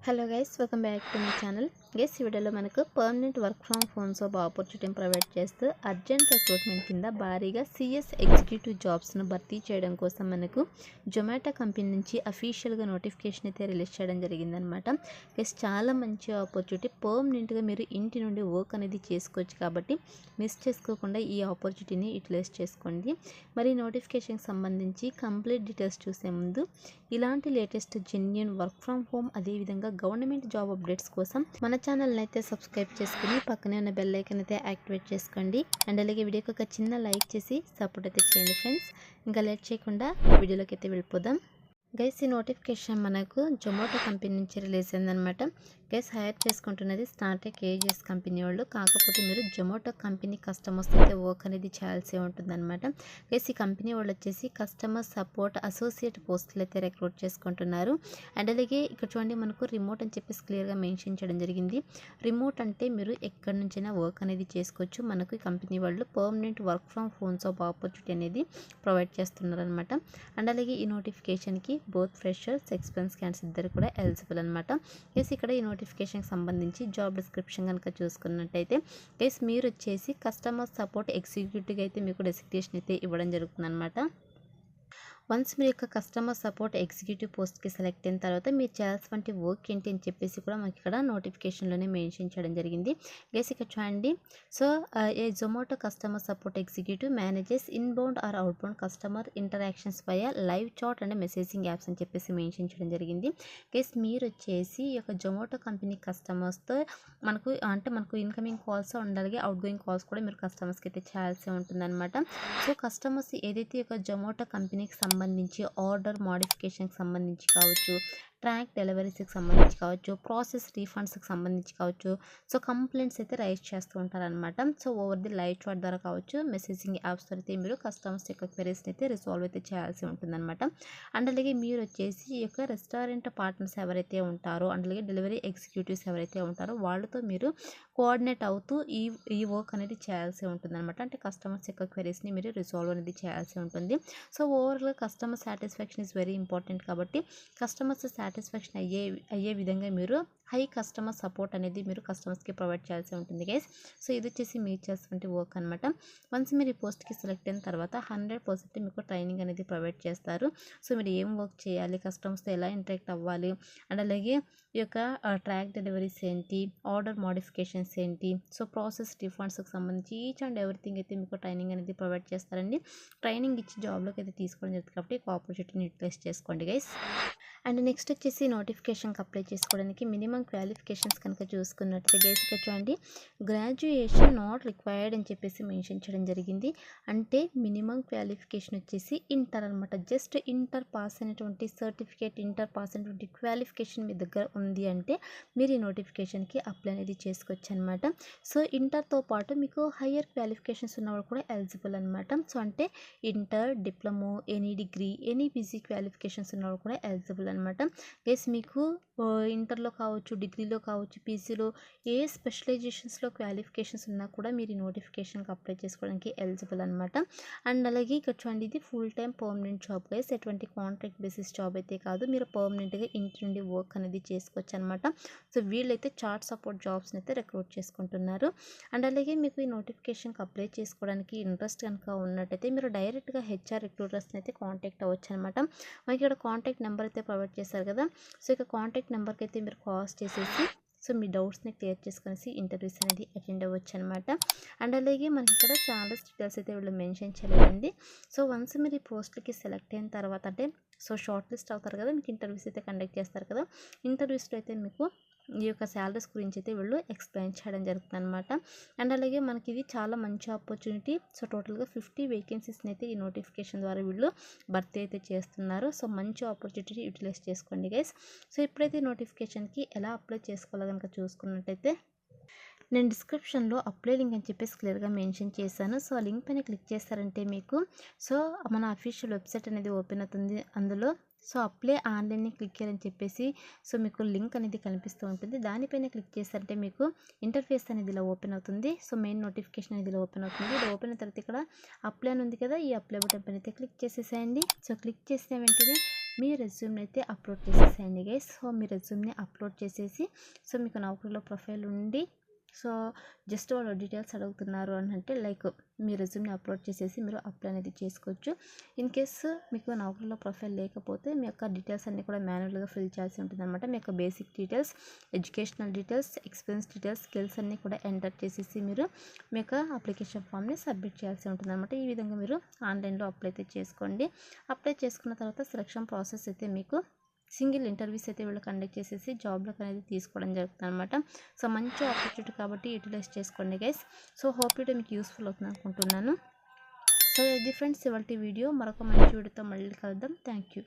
Hello guys, welcome back to my channel. Guys, ఈ వీడియోలో మనకు permanent work from home job ఆపర్చునిటీని provide చేస్తూ అర్జెంట్ రిక్రూట్మెంట్ కింద భారీగా సిఎస్ ఎగ్జిక్యూటివ్ జాబ్స్ను భర్తీ చేయడం కోసం మనకు జొమాటో కంపెనీ నుంచి అఫీషియల్గా నోటిఫికేషన్ అయితే రిలీజ్ చేయడం జరిగిందనమాట. గైస్, చాలా మంచి ఆపర్చునిటీ. పర్మనెంట్గా మీరు ఇంటి నుండి వర్క్ అనేది చేసుకోవచ్చు కాబట్టి మిస్ చేసుకోకుండా ఈ ఆపర్చునిటీని యూటిలైజ్ చేసుకోండి. మరి నోటిఫికేషన్కి సంబంధించి కంప్లీట్ డీటెయిల్స్ చూసే ముందు ఇలాంటి latest genuine work from home అదేవిధంగా గవర్నమెంట్ జాబ్ అప్డేట్స్ కోసం మన ఛానల్ని అయితే సబ్స్క్రైబ్ చేసుకుని పక్కనే ఉన్న బెల్ ఐకాన్ అయితే యాక్టివేట్ చేసుకోండి. అండ్ అలాగే వీడియోకి ఒక చిన్న లైక్ చేసి సపోర్ట్ అయితే చేయండి ఫ్రెండ్స్. ఇంకా లేట్ చేయకుండా వీడియోలోకి అయితే వెళ్ళిపోదాం. గైస్, ఈ నోటిఫికేషన్ మనకు జొమాటో కంపెనీ నుంచి రిలీజ్ అయిందనమాట. గైస్, హైర్ చేసుకుంటున్నది స్టార్టెక్ ఏజిఎస్ కంపెనీ వాళ్ళు. కాకపోతే మీరు జొమాటో కంపెనీ కస్టమర్స్ అయితే వర్క్ అనేది చేయాల్సి ఉంటుందన్నమాట. గైస్, ఈ కంపెనీ వాళ్ళు వచ్చేసి కస్టమర్ సపోర్ట్ అసోసియేట్ పోస్టులు అయితే రిక్రూట్ చేసుకుంటున్నారు. అండ్ అలాగే ఇక్కడ చూడండి, మనకు రిమోట్ అని చెప్పేసి క్లియర్గా మెన్షన్ చేయడం జరిగింది. రిమోట్ అంటే మీరు ఎక్కడి నుంచైనా వర్క్ అనేది చేసుకోవచ్చు. మనకు ఈ కంపెనీ వాళ్ళు permanent work from home job opportunity అనేది ప్రొవైడ్ చేస్తున్నారు అనమాట. అండ్ అలాగే ఈ నోటిఫికేషన్కి బోత్ ఫ్రెషర్స్ ఎక్స్పీరియన్స్ క్యాండిడేట్స్ ఇద్దరు కూడా ఎలిజిబుల్ అనమాట. ఎస్, ఇక్కడ ఈ నోటిఫికేషన్కి సంబంధించి జాబ్ డిస్క్రిప్షన్ కనుక చూసుకున్నట్టయితే ఎస్, మీరు వచ్చేసి కస్టమర్ సపోర్ట్ ఎగ్జిక్యూటివ్గా అయితే మీకు డెసిగ్నేషన్ అయితే ఇవ్వడం జరుగుతుంది అనమాట. వన్స్ మీరు యొక్క కస్టమర్ సపోర్ట్ ఎగ్జిక్యూటివ్ పోస్ట్కి సెలెక్ట్ అయిన తర్వాత మీరు చేయాల్సిన వర్క్ ఏంటి అని చెప్పేసి కూడా మనకి ఇక్కడ నోటిఫికేషన్లోనే మెన్షన్ చేయడం జరిగింది. గైస్, ఇక్కడ చూడండి. So a Zomato customer support executive manages inbound or outbound customer interactions via live chat and messaging apps అని చెప్పేసి మెన్షన్ చేయడం జరిగింది. గైస్, మీరు వచ్చేసి ఈ యొక్క జొమాటో కంపెనీ కస్టమర్స్తో మనకు ఇన్కమింగ్ కాల్స్ అండ్ అలాగే అవుట్ గోయింగ్ కాల్స్ కూడా మీరు కస్టమర్స్కి అయితే చేయాల్సి ఉంటుందన్నమాట. సో కస్టమర్స్ ఏదైతే ఈ యొక్క జొమాటో కంపెనీకి సంబంధించి ఆర్డర్ మోడిఫికేషన్కి సంబంధించి కావచ్చు, ట్రాక్ డెలివరీస్కి సంబంధించి కావచ్చు, ప్రాసెస్ రీఫండ్స్కి సంబంధించి కావచ్చు, సో కంప్లైంట్స్ అయితే రైజ్ చేస్తూ ఉంటారనమాట. So over the live chat ద్వారా కావచ్చు, మెసేజింగ్ యాప్స్ ద్వారా అయితే మీరు కస్టమర్స్ యొక్క క్వెరీస్ని అయితే రిసాల్వ్ అయితే చేయాల్సి ఉంటుందన్నమాట. అండ్ అలాగే మీరు వచ్చేసి ఈ యొక్క రెస్టారెంట్ పార్ట్నర్స్ ఎవరైతే ఉంటారో అండ్ అలాగే డెలివరీ ఎగ్జిక్యూటివ్స్ ఎవరైతే ఉంటారో వాళ్ళతో మీరు కోఆర్డినేట్ అవుతూ ఈ వర్క్ అనేది చేయాల్సి ఉంటుందన్నమాట. అంటే కస్టమర్స్ యొక్క క్వెరీస్ని మీరు రిసాల్వ్ అనేది చేయాల్సి ఉంటుంది. సో ఓవరాల్గా customer satisfaction is very important కాబట్టి కస్టమర్స్ సాటిస్ఫాక్షన్ అయ్యే విధంగా మీరు హై కస్టమర్ సపోర్ట్ అనేది మీరు కస్టమర్స్కి ప్రొవైడ్ చేయాల్సి ఉంటుంది గైస్. సో ఇది వచ్చేసి మీరు చేసినటువంటి వర్క్ అనమాట. వన్స్ మీరు ఈ పోస్ట్కి సెలెక్ట్ అయిన తర్వాత 100% మీకు ట్రైనింగ్ అనేది ప్రొవైడ్ చేస్తారు. సో మీరు ఏం వర్క్ చేయాలి, కస్టమర్స్తో ఎలా ఇంటరాక్ట్ అవ్వాలి అండ్ అలాగే ఈ యొక్క ట్రాక్ డెలివరీస్ ఏంటి, ఆర్డర్ మోడిఫికేషన్స్ ఏంటి, సో ప్రాసెస్ రిఫండ్స్కి సంబంధించి ఈచ్ అండ్ ఎవ్రీథింగ్ అయితే మీకు ట్రైనింగ్ అనేది ప్రొవైడ్ చేస్తారండి. ట్రైనింగ్ ఇచ్చి జాబ్లోకి అయితే తీసుకోవడం జరుగుతుంది కాబట్టి ఒక ఆపర్చునిటీని యూటిలైజ్ చేసుకోండి గైస్. అండ్ నెక్స్ట్ వచ్చేసి నోటిఫికేషన్కి అప్లై చేసుకోవడానికి మినిమం క్వాలిఫికేషన్స్ కనుక చూసుకున్నట్లయితే బేసిక్గా చూడండి, గ్రాడ్యుయేషన్ నాట్ రిక్వైర్డ్ అని చెప్పేసి మెన్షన్ చేయడం జరిగింది. అంటే మినిమం క్వాలిఫికేషన్ వచ్చేసి ఇంటర్ అనమాట. జస్ట్ ఇంటర్ పాస్ అయినటువంటి సర్టిఫికేట్, ఇంటర్ పాస్ అయినటువంటి క్వాలిఫికేషన్ మీ దగ్గర ఉంది అంటే మీరు ఈ నోటిఫికేషన్కి అప్లై అనేది చేసుకోవచ్చు అనమాట. సో ఇంటర్తో పాటు మీకు హయ్యర్ క్వాలిఫికేషన్స్ ఉన్నవాళ్ళు కూడా ఎలిజిబుల్ అనమాట. సో అంటే inter, diploma, any degree, any PG qualifications ఉన్నవాళ్ళు కూడా ఎలిజిబుల్ అనమాట. ఎస్, మీకు ఇంటర్లో కావచ్చు, డిగ్రీలో కావచ్చు, పీజీలో ఏ స్పెషలైజేషన్స్లో క్వాలిఫికేషన్స్ ఉన్నా కూడా మీరు ఈ నోటిఫికేషన్కి అప్లై చేసుకోవడానికి ఎలిజిబుల్ అనమాట. అండ్ అలాగే ఇక్కడ చూడండి, ఇది full time permanent job guys. ఎటువంటి కాంట్రాక్ట్ బేసిస్ జాబ్ అయితే కాదు. మీరు పర్మనెంట్గా ఇంటి నుండి వర్క్ అనేది చేసుకోవచ్చు అనమాట. సో వీళ్ళైతే చార్ట్ సపోర్ట్ జాబ్స్ని అయితే రిక్రూట్ చేసుకుంటున్నారు. అండ్ అలాగే మీకు ఈ నోటిఫికేషన్కి అప్లై చేసుకోవడానికి ఇంట్రెస్ట్ కనుక ఉన్నట్టయితే మీరు డైరెక్ట్గా హెచ్ఆర్ రిక్రూటర్స్ని అయితే కాంటాక్ట్ అవ్వచ్చు అనమాట. మనకి ఇక్కడ కాంటాక్ట్ నెంబర్ అయితే ప్రొవైడ్ చేశారు కదా. సో ఇక కాంటాక్ట్ నెంబర్కి అయితే మీరు కాల్ చేసేసి సో మీ డౌట్స్ని క్లియర్ చేసుకునేసి ఇంటర్వ్యూస్ అనేది అటెండ్ అవ్వచ్చు అనమాట. అండ్ అలాగే మనకి ఇక్కడ చాలా డీటెయిల్స్ అయితే వీళ్ళు మెన్షన్ చేయలేదండి. సో వన్స్ మీరు ఈ పోస్ట్లకి సెలెక్ట్ అయిన తర్వాత అంటే సో షార్ట్ లిస్ట్ అవుతారు కదా, మీకు ఇంటర్వ్యూస్ అయితే కండక్ట్ చేస్తారు కదా. ఇంటర్వ్యూస్లో అయితే మీకు ఈ యొక్క శాలరీస్ గురించి అయితే వీళ్ళు ఎక్స్ప్లెయిన్ చేయడం జరుగుతుంది అనమాట. అండ్ అలాగే మనకి ఇది చాలా మంచి ఆపర్చునిటీ. సో టోటల్గా 50 వేకెన్సీస్ని అయితే ఈ నోటిఫికేషన్ ద్వారా వీళ్ళు భర్తీ అయితే చేస్తున్నారు. సో మంచి ఆపర్చునిటీ యూటిలైజ్ చేసుకోండి గైస్. సో ఇప్పుడైతే నోటిఫికేషన్కి ఎలా అప్లై చేసుకోవాలో కనుక చూసుకున్నట్టయితే నేను డిస్క్రిప్షన్లో అప్లై లింక్ అని చెప్పేసి క్లియర్గా మెన్షన్ చేశాను. సో ఆ లింక్ పైన క్లిక్ చేస్తారంటే మీకు సో మన అఫీషియల్ వెబ్సైట్ అనేది ఓపెన్ అవుతుంది. అందులో సో అప్లై ఆన్లైన్ని క్లిక్ చేయాలని చెప్పేసి సో మీకు లింక్ అనేది కనిపిస్తూ ఉంటుంది. దానిపైన క్లిక్ చేస్తారంటే మీకు ఇంటర్ఫేస్ అనేది ఇలా ఓపెన్ అవుతుంది. సో మెయిన్ నోటిఫికేషన్ అనేది ఇలా ఓపెన్ అవుతుంది. ఇలా ఓపెన్ అయిన తర్వాత ఇక్కడ అప్లై అని ఉంది కదా, ఈ అప్లై బటన్ పైన అయితే క్లిక్ చేసేసేయండి. సో క్లిక్ చేసిన వెంటనే మీ రెజ్యూమ్ని అయితే అప్లోడ్ చేసేసేయండి గైస్. సో మీ రెజ్యూమ్ని అప్లోడ్ చేసేసి సో మీకు నౌకరీలో ప్రొఫైల్ ఉండి సో జస్ట్ వాళ్ళు డీటెయిల్స్ అడుగుతున్నారు అని అంటే లైక్ మీ రెజ్యూమ్ని అప్లోడ్ చేసేసి మీరు అప్లై అనేది చేసుకోవచ్చు. ఇన్ కేస్ మీకు నౌకరీలో ప్రొఫైల్ లేకపోతే మీ యొక్క డీటెయిల్స్ అన్నీ కూడా మాన్యువల్గా ఫిల్ చేయాల్సి ఉంటుంది అనమాట. మీ యొక్క basic details, educational details, experience details, skills అన్నీ కూడా ఎంటర్ చేసేసి మీరు మీ యొక్క అప్లికేషన్ ఫామ్ని సబ్మిట్ చేయాల్సి ఉంటుంది అనమాట. ఈ విధంగా మీరు ఆన్లైన్లో అప్లై అయితే చేసుకోండి. అప్లై చేసుకున్న తర్వాత సెలక్షన్ ప్రాసెస్ అయితే మీకు సింగిల్ ఇంటర్వ్యూస్ అయితే వీళ్ళు కండక్ట్ చేసేసి జాబ్లోకి అనేది తీసుకోవడం జరుగుతుంది అనమాట. సో మంచి ఆపర్చునిటీ కాబట్టి యూటిలైజ్ చేసుకోండి గైస్. సో హోప్ వీడియో మీకు యూస్ఫుల్ అవుతుంది అనుకుంటున్నాను. సో ఇది ఫ్రెండ్స్ ఇవాల్టి వీడియో. మరొక మంచి వీడియోతో మళ్ళీ కలుద్దాం. Thank you.